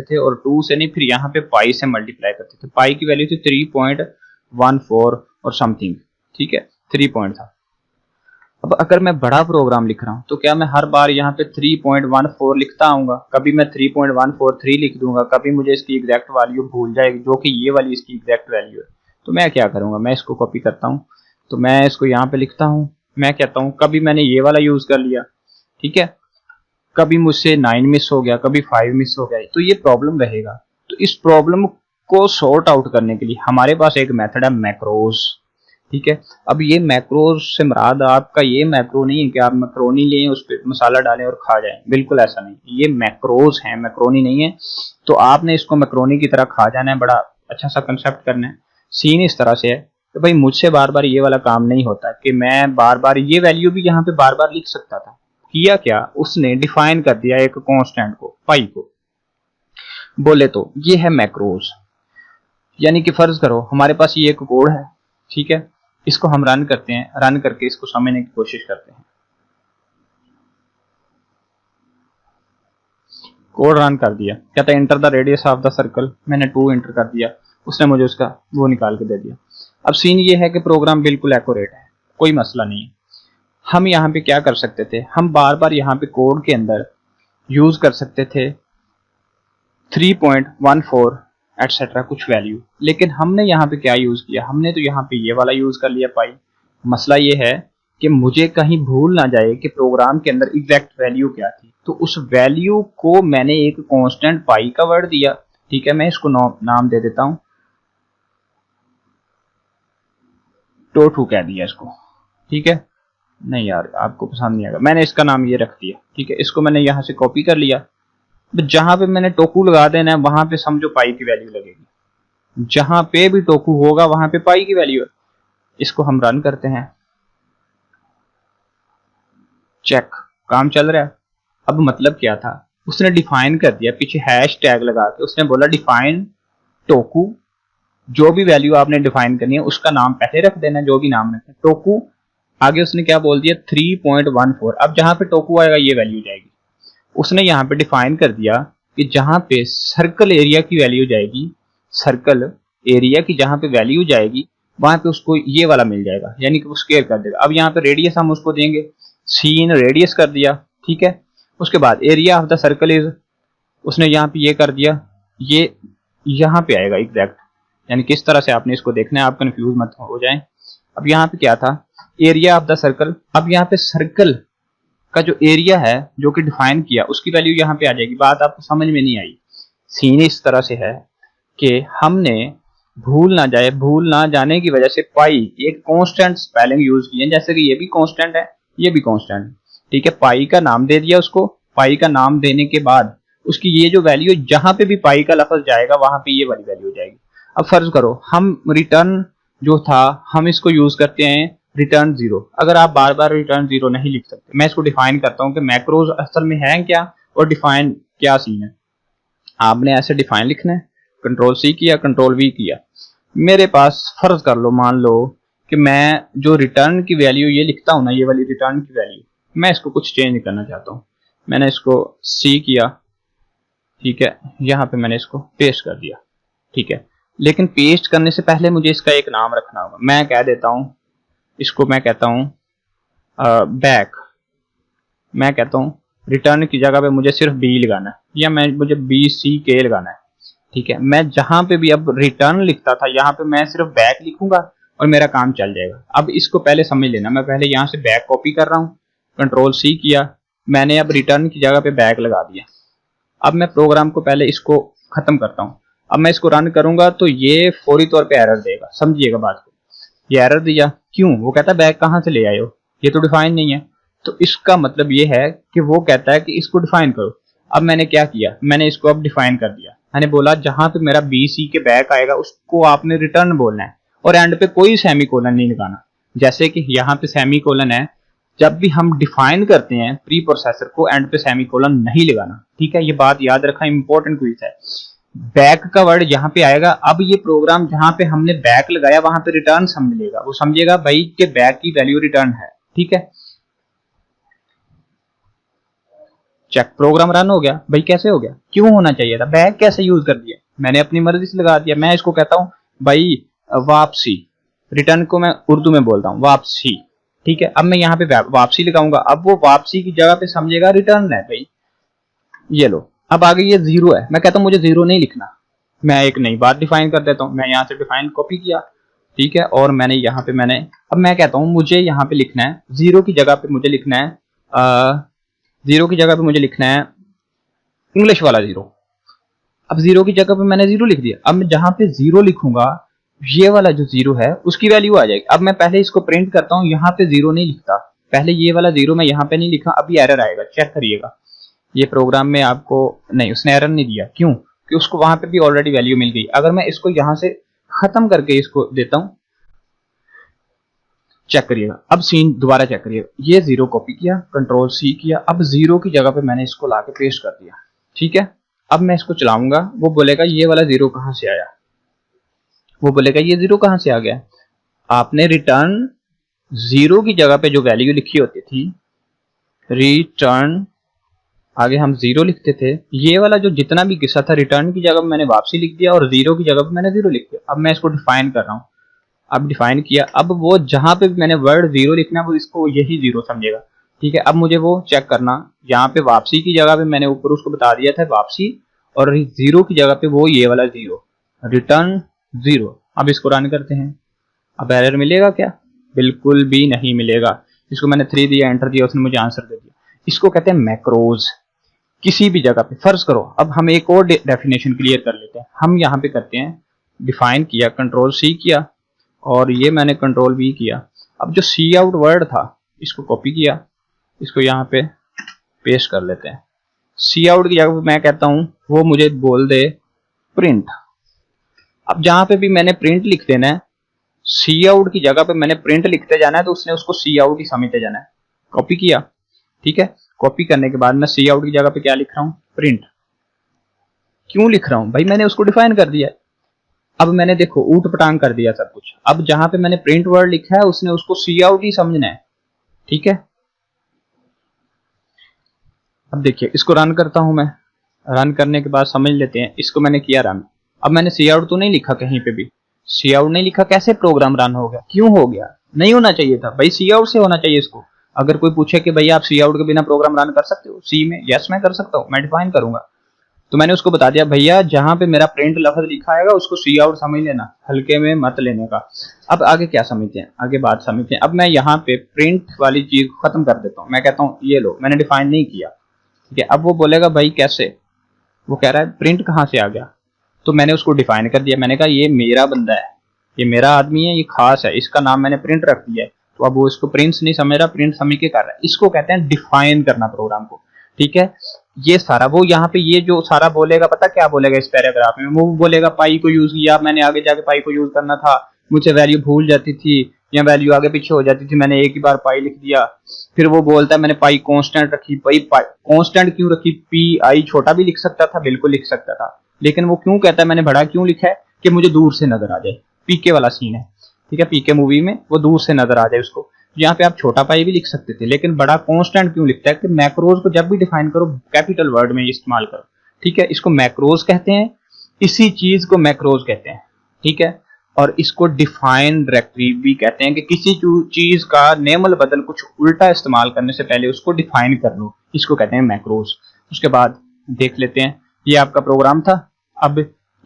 थे, और 2 से नहीं, फिर यहाँ पे पाई से मल्टीप्लाई करते थे। पाई की वैल्यू थी 3.14 और समथिंग, ठीक है, 3 पॉइंट था। अब अगर मैं बड़ा प्रोग्राम लिख रहा हूं तो क्या मैं हर बार यहाँ पे 3.14 लिखता आऊंगा? कभी मैं 3.143 लिख दूंगा, कभी मुझे इसकी एग्जैक्ट वैल्यू भूल जाएगी, जो कि ये वाली इसकी एग्जैक्ट वैल्यू है। तो मैं क्या करूंगा, मैं इसको कॉपी करता हूं, तो मैं इसको यहाँ पे लिखता हूं। मैं कहता हूं कभी मैंने ये वाला यूज कर लिया, ठीक है, कभी मुझसे 9 मिस हो गया, कभी 5 मिस हो गया, तो ये प्रॉब्लम रहेगा। तो इस प्रॉब्लम को सॉर्ट आउट करने के लिए हमारे पास एक मेथड है मैक्रोज, ठीक है। अब ये मैक्रोज से मुराद आपका ये मैक्रो नहीं है कि आप मैक्रोनी लें, उस पर मसाला डालें और खा जाएं, बिल्कुल ऐसा नहीं। ये मैक्रोज हैं, मैक्रोनी नहीं है। तो आपने इसको मैक्रोनी की तरह खा जाना है, बड़ा अच्छा सा कंसेप्ट करना है। सीन इस तरह से है कि भाई मुझसे बार बार ये वाला काम नहीं होता कि मैं बार बार ये वैल्यू भी यहाँ पे बार बार लिख सकता था। किया क्या, उसने डिफाइन कर दिया एक कांस्टेंट को, पाई को बोले, तो ये है मैक्रोज। यानी कि फर्ज करो हमारे पास ये एक कोड है, ठीक है, इसको हम रन करते हैं, रन करके इसको समझने की कोशिश करते हैं। कोड रन कर दिया, कहता है enter the radius of the circle, मैंने 2 इंटर कर दिया, उसने मुझे उसका वो निकाल के दे दिया। अब सीन ये है कि प्रोग्राम बिल्कुल एक्यूरेट है, कोई मसला नहीं है। हम यहाँ पे क्या कर सकते थे, हम बार बार यहाँ पे कोड के अंदर यूज कर सकते थे 3.14 एटसेट्रा कुछ वैल्यू, लेकिन हमने यहाँ पे क्या यूज किया, हमने तो यहाँ पे ये वाला यूज कर लिया पाई। मसला ये है कि मुझे कहीं भूल ना जाए कि प्रोग्राम के अंदर एग्जैक्ट वैल्यू क्या थी, तो उस वैल्यू को मैंने एक कांस्टेंट पाई का वर्ड दिया, ठीक है। मैं इसको नाम दे देता हूं, टोटू कह दिया इसको, ठीक है। नहीं यार आपको पसंद नहीं आएगा, मैंने इसका नाम ये रख दिया, ठीक है। इसको मैंने यहां से कॉपी कर लिया, जहां पे मैंने टोकू लगा देना है वहां पे समझो पाई की वैल्यू लगेगी, जहां पे भी टोकू होगा वहां पे पाई की वैल्यू है। इसको हम रन करते हैं, चेक, काम चल रहा है। अब मतलब क्या था, उसने डिफाइन कर दिया, पीछे हैश टैग लगा के उसने बोला डिफाइन टोकू, जो भी वैल्यू आपने डिफाइन करनी है उसका नाम पहले रख देना, जो भी नाम रखे टोकू, आगे उसने क्या बोल दिया 3.14। अब जहां पे टोकू आएगा ये वैल्यू जाएगी। उसने यहाँ पे डिफाइन कर दिया कि जहां पे सर्कल एरिया की वैल्यू जाएगी, सर्कल एरिया की जहां पे वैल्यू जाएगी वहां पे उसको ये वाला मिल जाएगा, यानी कि वो स्केयर कर देगा। अब यहाँ पे रेडियस हम उसको देंगे, सीन रेडियस कर दिया, ठीक है। उसके बाद area of the circle is, उसने यहाँ पे ये कर दिया, ये यहाँ पे आएगा एग्जैक्ट, यानी किस तरह से आपने इसको देखना है, आप कंफ्यूज मत हो जाएं। अब यहाँ पे क्या था, एरिया ऑफ द सर्कल। अब यहाँ पे सर्कल का जो एरिया है जो कि डिफाइन किया उसकी वैल्यू यहाँ पे आ जाएगी। बात आपको समझ में नहीं आई। सीन इस तरह से है कि हमने भूल ना जाने की वजह से पाई एक कांस्टेंट स्पेलिंग यूज की है, जैसे कि ये भी कांस्टेंट है, ये भी कांस्टेंट है, ठीक है। पाई का नाम दे दिया उसको, पाई का नाम देने के बाद उसकी ये जो वैल्यू, जहां पे भी पाई का लफ्ज जाएगा वहां पे ये वाली वैल्यू जाएगी। अब फर्ज करो हम रिटर्न जो था हम इसको यूज करते हैं रिटर्न 0। अगर आप बार बार रिटर्न 0 नहीं लिख सकते, मैं इसको डिफाइन करता हूं कि मैक्रोज असल में है क्या और डिफाइन क्या सीन है। आपने ऐसे डिफाइन लिखना है, कंट्रोल सी किया, कंट्रोल वी किया। मेरे पास फर्ज कर लो, मान लो कि मैं जो रिटर्न की वैल्यू ये लिखता हूं ना, ये वाली रिटर्न की वैल्यू, मैं इसको कुछ चेंज करना चाहता हूं। मैंने इसको सी किया, ठीक है, यहां पे मैंने इसको पेस्ट कर दिया, ठीक है। लेकिन पेस्ट करने से पहले मुझे इसका एक नाम रखना होगा। मैं कह देता हूं, इसको मैं कहता हूं बैक। मैं कहता हूं रिटर्न की जगह पे मुझे सिर्फ बी लगाना है, या मुझे BCK लगाना है, ठीक है। मैं जहां पे भी अब रिटर्न लिखता था यहाँ पे मैं सिर्फ बैक लिखूंगा, और मेरा काम चल जाएगा। अब इसको पहले समझ लेना, मैं पहले यहाँ से बैक कॉपी कर रहा हूँ, कंट्रोल सी किया मैंने, अब रिटर्न की जगह पे बैक लगा दिया। अब मैं प्रोग्राम को पहले इसको खत्म करता हूँ। अब मैं इसको रन करूंगा तो ये फौरी तौर पे एरर देगा, समझिएगा बात को। ये एरर दिया क्यों, वो कहता है बैक कहाँ से ले आए हो, ये तो डिफाइन नहीं है। तो इसका मतलब ये है कि वो कहता है कि इसको डिफाइन करो। अब मैंने क्या किया, मैंने इसको अब डिफाइन कर दिया। मैंने बोला जहां पे मेरा बी सी के बैक आएगा उसको आपने रिटर्न बोलना है, और एंड पे कोई सेमी कोलन नहीं लगाना। जैसे कि यहाँ पे सेमी कोलन है, जब भी हम डिफाइन करते हैं प्री प्रोसेसर को, एंड पे सेमी कोलन नहीं लगाना, ठीक है। ये बात याद रखना, इंपॉर्टेंट क्विज है। बैक का वर्ड यहाँ पे आएगा, अब ये प्रोग्राम जहां पे हमने बैक लगाया वहां पे रिटर्न समझ लेगा, वो समझेगा भाई कि बैक की वैल्यू रिटर्न है, ठीक है। चेक, प्रोग्राम रन हो गया। भाई कैसे हो गया, क्यों होना चाहिए था, बैक कैसे यूज कर दिया, मैंने अपनी मर्जी से लगा दिया। मैं इसको कहता हूं भाई वापसी, रिटर्न को मैं उर्दू में बोलता हूं वापसी, ठीक है। अब मैं यहाँ पे वापसी लगाऊंगा, अब वो वापसी की जगह पे समझेगा रिटर्न है भाई। ये लो, अब आगे ये जीरो है, मैं कहता हूं मुझे जीरो नहीं लिखना, मैं एक नई बात डिफाइन कर देता हूं। मैं यहाँ से डिफाइन कॉपी किया, ठीक है, और मैंने यहाँ पे अब मैं कहता हूं मुझे यहाँ पे लिखना है जीरो की जगह पे मुझे लिखना है जीरो की जगह पे मुझे लिखना है इंग्लिश वाला जीरो। अब जीरो की जगह पे मैंने जीरो लिख दिया। अब मैं जहां पे जीरो लिखूंगा ये वाला जो जीरो है उसकी वैल्यू आ जाएगी। अब मैं पहले इसको प्रिंट करता हूं, यहाँ पे जीरो नहीं लिखता, पहले ये वाला जीरो मैं यहाँ पे नहीं लिखा, अभी एरर आएगा, चेक करिएगा। ये प्रोग्राम में आपको नहीं, उसने एरर नहीं दिया, क्यों, कि उसको वहां पे भी ऑलरेडी वैल्यू मिल गई। अगर मैं इसको यहाँ से खत्म करके इसको देता हूं, चेक करिएगा, अब सीन दोबारा चेक करिएगा, ये जीरो कॉपी किया, कंट्रोल सी किया, अब जीरो की जगह पे मैंने इसको लाके पेस्ट कर दिया, ठीक है। अब मैं इसको चलाऊंगा, वो बोलेगा ये वाला जीरो कहां से आया, वो बोलेगा ये जीरो कहां से आ गया। आपने रिटर्न जीरो की जगह पे जो वैल्यू लिखी होती थी, रिटर्न आगे हम जीरो लिखते थे, ये वाला जो जितना भी किस्सा था रिटर्न की जगह पे मैंने वापसी लिख दिया, और जीरो की जगह पे मैंने जीरो लिख दिया। अब मैं इसको डिफाइन कर रहा हूं, अब डिफाइन किया, अब वो जहां पे मैंने वर्ड जीरो लिखना है वो इसको यही जीरो समझेगा, ठीक है। अब मुझे वो चेक करना, यहाँ पे वापसी की जगह पे मैंने ऊपर उसको बता दिया था वापसी, और जीरो की जगह पे वो ये वाला जीरो, रिटर्न जीरो। अब इसको रन करते हैं, अब एरर मिलेगा क्या, बिल्कुल भी नहीं मिलेगा। इसको मैंने 3 दिया, एंटर दिया, उसने मुझे आंसर दे दिया। इसको कहते हैं मैक्रोज। किसी भी जगह पे फर्ज करो, अब हम एक और डेफिनेशन क्लियर कर लेते हैं। हम यहाँ पे करते हैं, डिफाइन किया, कंट्रोल सी किया, और ये मैंने कंट्रोल वी किया। अब जो सी आउट वर्ड था इसको कॉपी किया, इसको यहाँ पे पेस्ट कर लेते हैं। सी आउट की जगह पे मैं कहता हूं वो मुझे बोल दे प्रिंट। अब जहां पे भी मैंने प्रिंट लिख देना है, सी आउट की जगह पे मैंने प्रिंट लिखते जाना है, तो उसने उसको सी आउट ही समझते जाना है। कॉपी किया, ठीक है, कॉपी करने के बाद मैं सी आउट की जगह पे क्या लिख रहा हूं, प्रिंट। क्यों लिख रहा हूं भाई, मैंने उसको डिफाइन कर दिया है। अब मैंने देखो ऊट पटांग कर दिया सब कुछ। अब जहां पे मैंने प्रिंट वर्ड लिखा है उसने उसको सी आउट ही समझना है, ठीक है। अब देखिए इसको रन करता हूं मैं, रन करने के बाद समझ लेते हैं, इसको मैंने किया रन। अब मैंने सी आउट तो नहीं लिखा, कहीं पे भी सी आउट नहीं लिखा, कैसे प्रोग्राम रन हो गया, क्यों हो गया, नहीं होना चाहिए था भाई, सी आउट से होना चाहिए इसको। अगर कोई पूछे कि भाई आप सी आउट के बिना प्रोग्राम रन कर सकते हो सी में, यस मैं कर सकता हूं, मैं डिफाइन करूंगा। तो मैंने उसको बता दिया भैया जहां पे मेरा प्रिंट लफ्ज लिखा आएगा उसको सी आउट समझ लेना, हल्के में मत लेने का। अब आगे क्या समझते हैं, आगे बात समझते हैं। अब मैं यहाँ पे प्रिंट वाली चीज को खत्म कर देता हूँ, मैं कहता हूँ ये लो, मैंने डिफाइन नहीं किया, ठीक है। अब वो बोलेगा भाई कैसे, वो कह रहा है प्रिंट कहाँ से आ गया, तो मैंने उसको डिफाइन कर दिया। मैंने कहा ये मेरा बंदा है, ये मेरा आदमी है, ये खास है, इसका नाम मैंने प्रिंट रख दिया है। तो अब वो इसको प्रिंट नहीं समझ रहा, प्रिंट समझ के कर रहा है। इसको कहते हैं डिफाइन करना प्रोग्राम को, ठीक है। ये सारा वो यहाँ पे ये जो सारा बोलेगा, पता क्या बोलेगा इस पैराग्राफ में, वो बोलेगा पाई को यूज किया, मैंने आगे जाके पाई को यूज करना था, मुझे वैल्यू भूल जाती थी या वैल्यू आगे पीछे हो जाती थी, मैंने एक ही बार पाई लिख दिया। फिर वो बोलता है मैंने पाई कांस्टेंट रखी, पाई कांस्टेंट क्यों रखी, पी आई छोटा भी लिख सकता था, बिल्कुल लिख सकता था, लेकिन वो क्यों कहता है मैंने बड़ा क्यों लिखा है, कि मुझे दूर से नजर आ जाए। पीके वाला सीन है, ठीक है, पीके मूवी में वो दूर से नजर आ जाए उसको। यहाँ पे आप छोटा पाई भी लिख सकते थे, लेकिन बड़ा कांस्टेंट क्यों लिखता है, कि मैक्रोज को जब भी डिफाइन करो कैपिटल वर्ड में इस्तेमाल करो, ठीक है। इसको मैक्रोज कहते हैं, इसी चीज को मैक्रोज कहते हैं, ठीक है। और इसको डिफाइन डायरेक्टरी भी कहते हैं, कि किसी चीज का नेमल बदल कुछ उल्टा इस्तेमाल करने से पहले उसको डिफाइन कर लो, इसको कहते हैं मैक्रोज। उसके बाद देख लेते हैं, ये आपका प्रोग्राम था। अब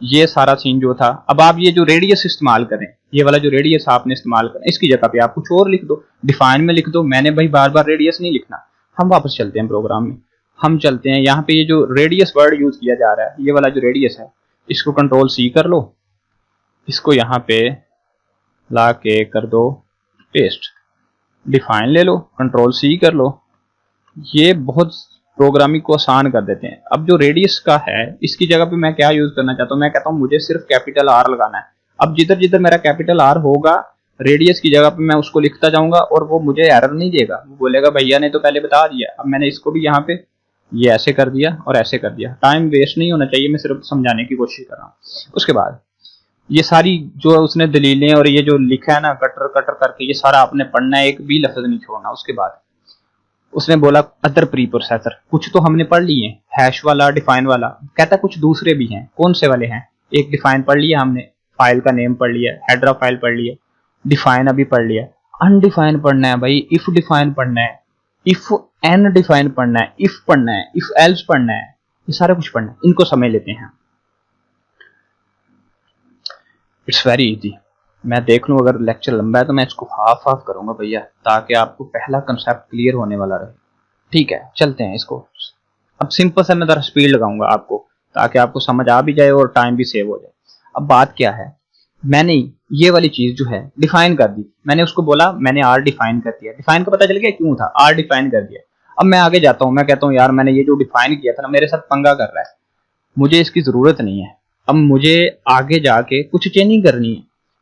ये सारा सीन जो था। अब आप ये जो रेडियस इस्तेमाल करें, ये वाला जो रेडियस आपने इस्तेमाल करें, इसकी जगह पे आप कुछ और लिख दो, डिफाइन में लिख दो। मैंने भाई बार बार रेडियस नहीं लिखना। हम वापस चलते हैं प्रोग्राम में, हम चलते हैं यहाँ पे ये जो रेडियस वर्ड यूज किया जा रहा है, ये वाला जो रेडियस है, इसको कंट्रोल सी कर लो, इसको यहाँ पे ला के कर दो पेस्ट, डिफाइन ले लो, कंट्रोल सी कर लो। ये बहुत प्रोग्रामिंग को आसान कर देते हैं। अब जो रेडियस का है, इसकी जगह पे मैं क्या यूज करना चाहता हूँ, मैं कहता हूँ मुझे सिर्फ कैपिटल आर लगाना है। अब जिधर जिधर मेरा कैपिटल आर होगा रेडियस की जगह पे मैं उसको लिखता जाऊंगा और वो मुझे एरर नहीं देगा, वो बोलेगा भैया ने तो पहले बता दिया। अब मैंने इसको भी यहाँ पे ये ऐसे कर दिया और ऐसे कर दिया, टाइम वेस्ट नहीं होना चाहिए, मैं सिर्फ समझाने की कोशिश कर रहा हूँ। उसके बाद ये सारी जो उसने दलीलें और ये जो लिखा है ना कटर कटर करके, ये सारा आपने पढ़ना है, एक भी लफ्ज नहीं छोड़ना। उसके बाद उसने बोला अदर प्री प्रोसेसर, कुछ तो हमने पढ़ लिए, हैश वाला, डिफाइन वाला, कहता कुछ दूसरे भी हैं। कौन से वाले हैं? एक डिफाइन पढ़ लिया हमने, फाइल का नेम पढ़ लिया, हेडर ऑफ फाइल पढ़ लिया, डिफाइन अभी पढ़ लिया। अनडिफाइन पढ़ना है भाई, इफ डिफाइन पढ़ना है, इफ एन डिफाइन पढ़ना है, इफ पढ़ना है, इफ एल्स पढ़ना है, ये सारा कुछ पढ़ना है। इनको समझ लेते हैं। It's very easy. मैं देख लूं अगर लेक्चर लंबा है तो मैं इसको हाफ हाफ करूंगा भैया, ताकि आपको पहला कंसेप्ट क्लियर होने वाला रहे। ठीक है, चलते हैं इसको। अब सिंपल सा मैं जरा स्पीड लगाऊंगा आपको, ताकि आपको समझ आ भी जाए और टाइम भी सेव हो जाए। अब बात क्या है, मैंने ये वाली चीज जो है डिफाइन कर दी, मैंने उसको बोला मैंने आर डिफाइन कर दिया। डिफाइन का पता चल गया क्यों था, आर डिफाइन कर दिया। अब मैं आगे जाता हूं, मैं कहता हूं यार मैंने ये जो डिफाइन किया था ना, मेरे साथ पंगा कर रहा है, मुझे इसकी जरूरत नहीं है। अब मुझे आगे जाके कुछ चेंजिंग करनी है।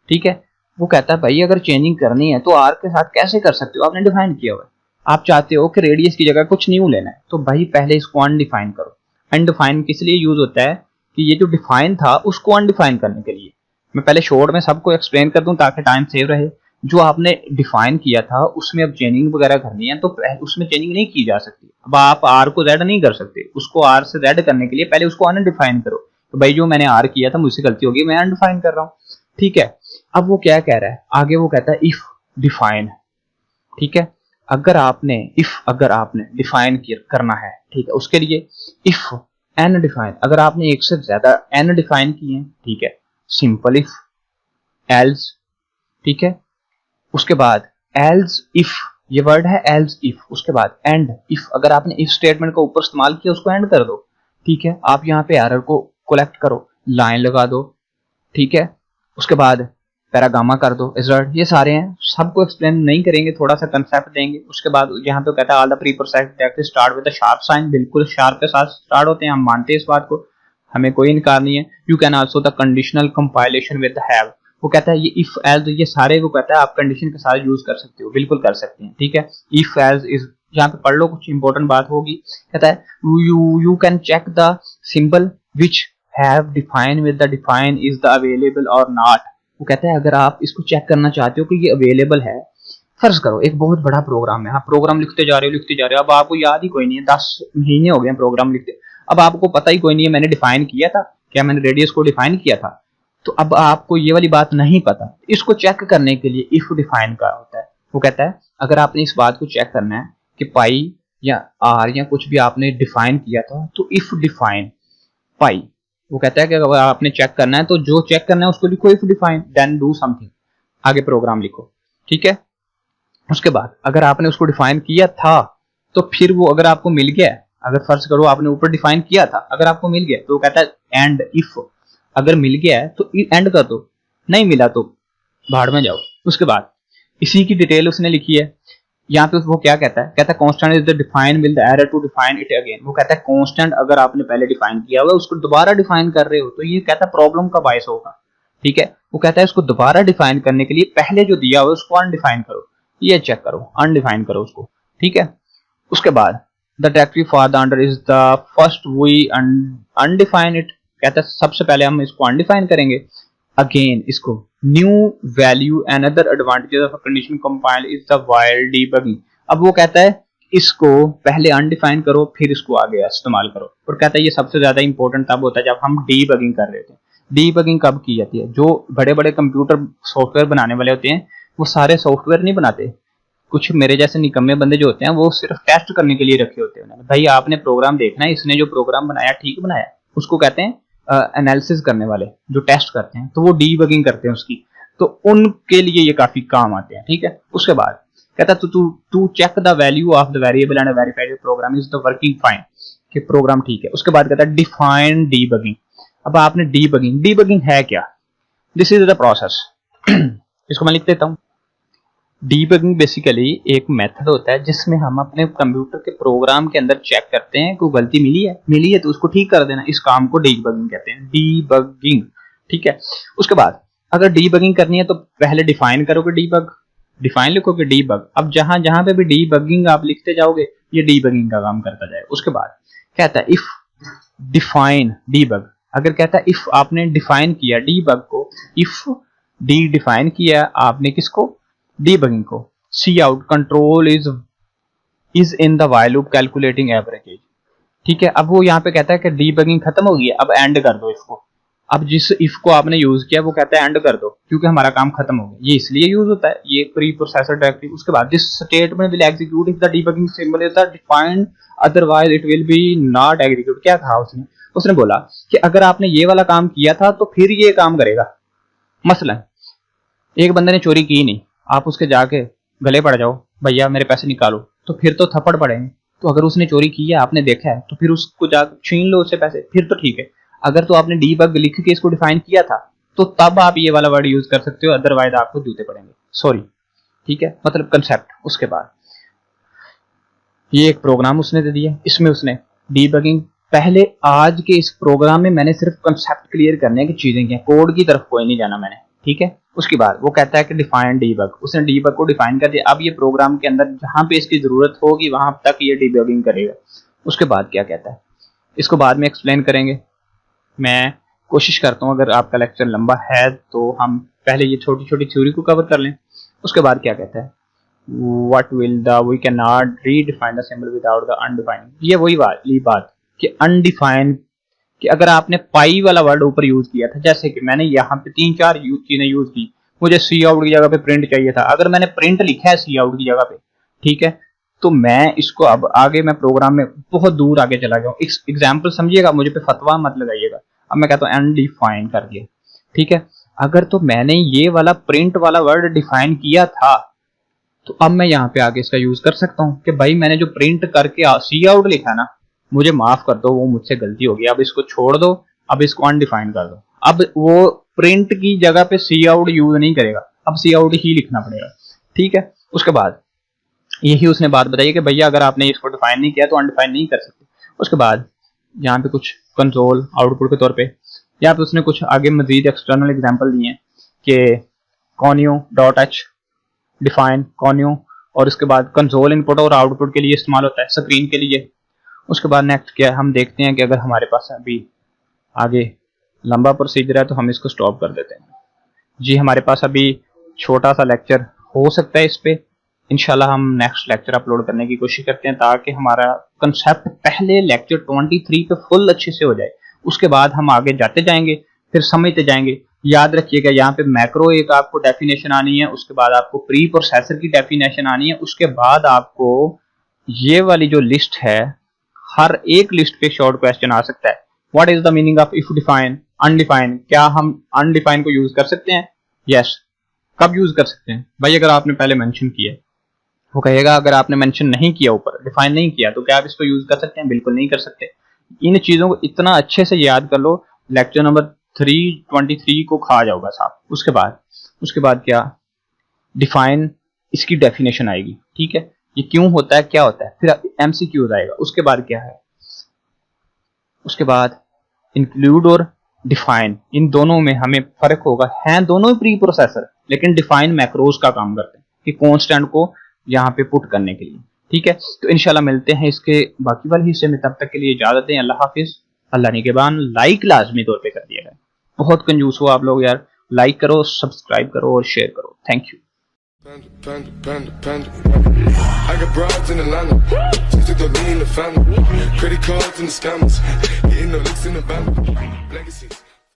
ठीक है, वो कहता है भाई अगर चेंजिंग करनी है तो आर के साथ कैसे कर सकते हो, आपने डिफाइन किया हुआ है। आप चाहते हो कि रेडियस की जगह कुछ न्यू लेना है, तो भाई पहले इसको अनडिफाइन करो। अनडिफाइन किस लिए यूज होता है कि ये जो डिफाइन था उसको अनडिफाइन करने के लिए। मैं पहले शॉर्ट में सबको एक्सप्लेन कर दूं ताकि टाइम सेव रहे। जो आपने डिफाइन किया था उसमें अब चेंजिंग वगैरह करनी है तो उसमें चेंजिंग नहीं की जा सकती। अब आप आर को जेड नहीं कर सकते, उसको आर से जेड करने के लिए पहले उसको अनडिफाइन करो। तो भाई जो मैंने आर किया था मुझसे गलती होगी, मैं अनडिफाइन कर रहा हूँ। ठीक है, अब वो क्या कह रहा है आगे, वो कहता है इफ डिफाइन। ठीक है, अगर आपने डिफाइन करना है, ठीक है, उसके लिए इफ एन डिफाइन, अगर आपने एक से ज्यादा एन डिफाइन किए हैं, ठीक है, सिंपल इफ, एल्स, ठीक है, उसके बाद एल्स इफ, ये वर्ड है एल्स इफ, उसके बाद एंड इफ, अगर आपने इफ स्टेटमेंट का ऊपर इस्तेमाल किया उसको एंड कर दो। ठीक है, आप यहाँ पे एरर को कलेक्ट करो, लाइन लगा दो। ठीक है, उसके बाद पैरागामा कर दो, रिजल्ट, ये सारे हैं, सबको एक्सप्लेन नहीं करेंगे, थोड़ा सा कंसेप्ट देंगे। उसके बाद यहाँ पे कहता है all the preprocess start with the sharp sign, बिल्कुल शार्प के साथ स्टार्ट होते हैं, हम मानते हैं इस बात को, हमें कोई इनकार नहीं है। You can also the conditional compilation with the have, वो कहता है ये इफ एल्स, ये सारे वो कहता है आप कंडीशन के साथ यूज कर सकते हो, बिल्कुल कर सकते हैं। ठीक है, इफ एल्स इज, यहाँ पे पढ़ लो, कुछ इंपॉर्टेंट बात होगी। कहता है you can check the symbol which have define with the define is the available और नॉट। वो कहता है अगर आप इसको चेक करना चाहते हो कि ये अवेलेबल है, फर्ज करो एक बहुत बड़ा प्रोग्राम है, आप प्रोग्राम लिखते जा रहे हो, अब आपको याद ही कोई नहीं है, 10 महीने हो गए प्रोग्राम लिखते, अब आपको पता ही कोई नहीं है मैंने डिफाइन किया था क्या, मैंने रेडियस को डिफाइन किया था, तो अब आपको ये वाली बात नहीं पता। इसको चेक करने के लिए इफ डिफाइन का होता है। वो कहता है अगर आपने इस बात को चेक करना है कि पाई या आर या कुछ भी आपने डिफाइन किया था, तो इफ डिफाइन पाई, वो कहता है कि अगर आपने चेक करना है तो जो चेक करना है उसको लिखो if define then do something, आगे प्रोग्राम लिखो। ठीक है, उसके बाद अगर आपने उसको डिफाइन किया था तो फिर वो अगर आपको मिल गया, अगर फर्ज करो आपने ऊपर डिफाइन किया था, अगर आपको मिल गया तो वो कहता है एंड इफ, अगर मिल गया है तो एंड कर दो, नहीं मिला तो भाड़ में जाओ। उसके बाद इसी की डिटेल उसने लिखी है यहाँ पे, वो क्या कहता है, कहता है constant is the define will the error to define it again. वो कहता है कांस्टेंट अगर आपने पहले डिफाइन किया हुआ है उसको दोबारा डिफाइन कर रहे हो तो ये कहता है प्रॉब्लम का बायस होगा। ठीक है, वो कहता है इसको दोबारा डिफाइन करने के लिए पहले जो दिया हुआ है उसको अनडिफाइन करो, ये चेक करो, अनडिफाइन करो उसको। ठीक है, उसके बाद the directory for the under is the first we undefine it, कहता है सबसे पहले हम इसको अनडिफाइन करेंगे। अगेन इसको new value another advantage of condition compile is the while debugging. अब वो कहता है इसको पहले अनडिफाइन करो फिर इसको आगे इस्तेमाल करो, और कहता है ये सबसे ज्यादा इंपॉर्टेंट तब होता है जब हम डीबगिंग कर रहे थे। डीबगिंग कब की जाती है, जो बड़े बड़े कंप्यूटर सॉफ्टवेयर बनाने वाले होते हैं वो सारे सॉफ्टवेयर नहीं बनाते, कुछ मेरे जैसे निकम्मे बंदे जो होते हैं वो सिर्फ टेस्ट करने के लिए रखे होते हैं। भाई आपने प्रोग्राम देखना है, इसने जो प्रोग्राम बनाया ठीक बनाया, उसको कहते हैं एनालिसिस करने वाले जो टेस्ट करते हैं, तो वो डीबगिंग करते हैं उसकी, तो उनके लिए ये काफी काम आते हैं, ठीक है। उसके बाद कहता है to check the value of the variable and verified program is the working fine, कि प्रोग्राम ठीक है। उसके बाद कहता है डिफाइन डीबगिंग। अब आपने डीबगिंग है क्या? This is the process. इसको मैं लिख देता हूं। डीबगिंग बेसिकली एक मेथड होता है जिसमें हम अपने कंप्यूटर के प्रोग्राम के अंदर चेक करते हैं कोई गलती मिली है तो उसको ठीक कर देना, इस काम को डीबगिंग कहते हैं, डीबगिंग, ठीक है। उसके बाद अगर डीबगिंग करनी है तो पहले डिफाइन करोगे डिफाइन लिखोगे डीबग। अब जहां जहां पे भी डीबगिंग आप लिखते जाओगे ये डीबगिंग का काम करता जाएगा। उसके बाद कहता है इफ डिफाइन डीबग। अगर कहता है इफ आपने डिफाइन किया डीबग को, इफ डिफाइन किया आपने किसको? डीबगिंग को। Cout control is in the while loop calculating average, ठीक है। अब वो यहाँ पे कहता है कि डीबगिंग खत्म हो गई है, अब एंड कर दो इसको। अब जिस इफ को आपने यूज किया वो कहता है एंड कर दो, क्योंकि हमारा काम खत्म हो गया। ये इसलिए यूज होता है, ये प्री प्रोसेसर डायरेक्टिव। उसके बाद this statement will execute if the debugging symbol is the defined, otherwise it will be not execute. क्या कहा उसने बोला कि अगर आपने ये वाला काम किया था तो फिर ये काम करेगा। मसलन एक बंदे ने चोरी की नहीं, आप उसके जाके गले पड़ जाओ, भैया मेरे पैसे निकालो, तो फिर तो थप्पड़ पड़ेंगे। तो अगर उसने चोरी की है, आपने देखा है, तो फिर उसको जाकर छीन लो उससे पैसे, फिर तो ठीक है। अगर तो आपने डीबग लिख के इसको डिफाइन किया था तो तब आप ये वाला वर्ड यूज कर सकते हो, अदरवाइज आपको जूते पड़ेंगे, सॉरी, ठीक है, मतलब कंसेप्ट। उसके बाद ये एक प्रोग्राम उसने दे दिया, इसमें उसने डीबगिंग, पहले आज के इस प्रोग्राम में मैंने सिर्फ कंसेप्ट क्लियर करने की चीजें की, कोड की तरफ कोई नहीं जाना मैंने, ठीक है। उसके बाद वो कहता है कि डिफाइन डीबग, उसने डीबग को डिफाइन कर दिया। अब ये प्रोग्राम के अंदर जहां पे इसकी जरूरत होगी वहां तक ये डीबगिंग करेगा। उसके बाद क्या कहता है, इसको बाद में एक्सप्लेन करेंगे। मैं कोशिश करता हूं अगर आपका लेक्चर लंबा है तो हम पहले ये छोटी छोटी थ्योरी को कवर कर लें। उसके बाद क्या कहता है, what will the we can not redefine the symbol without the undefined. ये वही बात कि अनडिफाइंड, कि अगर आपने पाई वाला वर्ड ऊपर यूज किया था, जैसे कि मैंने यहाँ पे 3-4 चीजें यूज की, मुझे सी आउट की जगह पे प्रिंट चाहिए था, अगर मैंने प्रिंट लिखा है सी आउट की जगह पे, ठीक है, तो मैं इसको अब आगे मैं प्रोग्राम में बहुत दूर आगे चला गया हूँ। एग्जाम्पल समझिएगा, मुझे पे फतवा मत लगाइएगा। अब मैं कहता हूँ अनडिफाइन कर दिया, ठीक है। अगर तो मैंने ये वाला प्रिंट वाला वर्ड डिफाइन किया था तो अब मैं यहाँ पे आगे इसका यूज कर सकता हूँ कि भाई मैंने जो प्रिंट करके सी आउट लिखा ना, मुझे माफ कर दो, वो मुझसे गलती हो गई, अब इसको छोड़ दो, अब इसको अनडिफाइन कर दो। अब वो प्रिंट की जगह पे सी आउट यूज नहीं करेगा, अब सी आउट ही लिखना पड़ेगा, ठीक है। उसके बाद यही उसने बात बताई कि भैया अगर आपने इसको डिफाइन नहीं किया तो अनडिफाइन नहीं कर सकते। उसके बाद यहाँ पे कुछ कंसोल आउटपुट के तौर पे यहाँ पे उसने कुछ आगे मजीद एक्सटर्नल एग्जांपल दिए कि कॉन्यू डॉट एच डिफाइन कॉन्यू, और उसके बाद कंसोल इनपुट और आउटपुट के लिए इस्तेमाल होता है, स्क्रीन के लिए। उसके बाद नेक्स्ट क्या हम देखते हैं कि अगर हमारे पास अभी आगे लंबा प्रोसीजर है तो हम इसको स्टॉप कर देते हैं जी। हमारे पास अभी छोटा सा लेक्चर हो सकता है इस पे, इंशाल्लाह हम नेक्स्ट लेक्चर अपलोड करने की कोशिश करते हैं ताकि हमारा कंसेप्ट पहले लेक्चर 23 पे फुल अच्छे से हो जाए। उसके बाद हम आगे जाते जाएंगे, फिर समझते जाएंगे। याद रखिएगा यहाँ पे मैक्रो एक आपको डेफिनेशन आनी है, उसके बाद आपको प्री प्रोसेसर की डेफिनेशन आनी है, उसके बाद आपको ये वाली जो लिस्ट है, हर एक लिस्ट पे शॉर्ट क्वेश्चन आ सकता है। What is the meaning of if define undefine, क्या हम अनडिफाइन को यूज कर सकते हैं? यस। कब यूज कर सकते हैं भाई? अगर आपने पहले मेंशन किया। वो कहेगा अगर आपने मेंशन नहीं किया, ऊपर डिफाइन नहीं किया, तो क्या आप इसको यूज कर सकते हैं? बिल्कुल नहीं कर सकते। इन चीजों को इतना अच्छे से याद कर लो, लेक्चर नंबर 323 को खा जाओ बस आप। उसके बाद क्या डिफाइन, इसकी डेफिनेशन आएगी, ठीक है, ये क्यों होता है, क्या होता है, फिर एमसीक्यूज आएगा। उसके बाद क्या है, उसके बाद इंक्लूड और डिफाइन, इन दोनों में हमें फर्क होगा, हैं दोनों ही प्री प्रोसेसर, लेकिन डिफाइन मैक्रोज का काम करते हैं कि कांस्टेंट को यहाँ पे पुट करने के लिए, ठीक है। तो इंशाल्लाह मिलते हैं इसके बाकी वाले हिस्से में, तब तक के लिए इजाजत दें। अल्लाह हाफिज। अल्लाह निगहबान। लाइक लाजमी तौर पे कर दिया है, बहुत कंजूस हो आप लोग यार। लाइक करो, सब्सक्राइब करो और शेयर करो। Thank you. I got broads in Atlanta, just to throw me in the family. Credit cards and the scammers, getting no licks in the bank. Legacies.